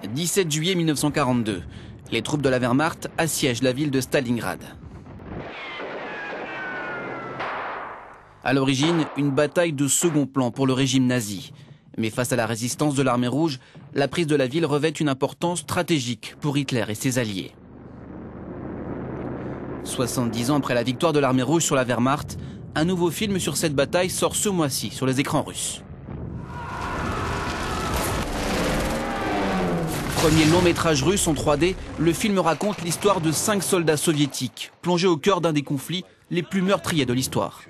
17 juillet 1942. Les troupes de la Wehrmacht assiègent la ville de Stalingrad. À l'origine, une bataille de second plan pour le régime nazi. Mais face à la résistance de l'armée rouge, la prise de la ville revêt une importance stratégique pour Hitler et ses alliés. 70 ans après la victoire de l'armée rouge sur la Wehrmacht, un nouveau film sur cette bataille sort ce mois-ci sur les écrans russes. Premier long métrage russe en 3D, le film raconte l'histoire de 5 soldats soviétiques, plongés au cœur d'un des conflits les plus meurtriers de l'histoire.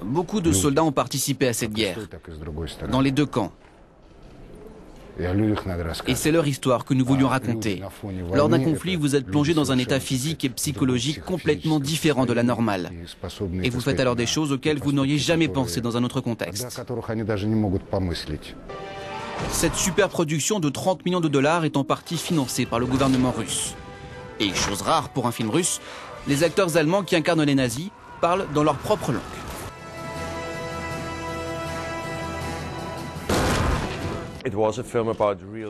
Beaucoup de soldats ont participé à cette guerre, dans les deux camps. Et c'est leur histoire que nous voulions raconter. Lors d'un conflit, vous êtes plongé dans un état physique et psychologique complètement différent de la normale. Et vous faites alors des choses auxquelles vous n'auriez jamais pensé dans un autre contexte. Cette super production de 30 millions de dollars est en partie financée par le gouvernement russe. Et chose rare pour un film russe, les acteurs allemands qui incarnent les nazis parlent dans leur propre langue.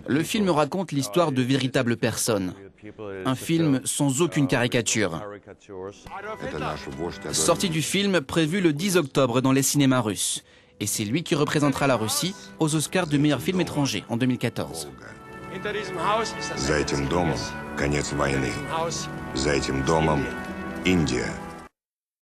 Le film raconte l'histoire de véritables personnes. Un film sans aucune caricature. Sortie du film prévue le 10 octobre dans les cinémas russes. Et c'est lui qui représentera la Russie aux Oscars du meilleur film étranger en 2014. За этим домом конец войны. За этим домом Индия.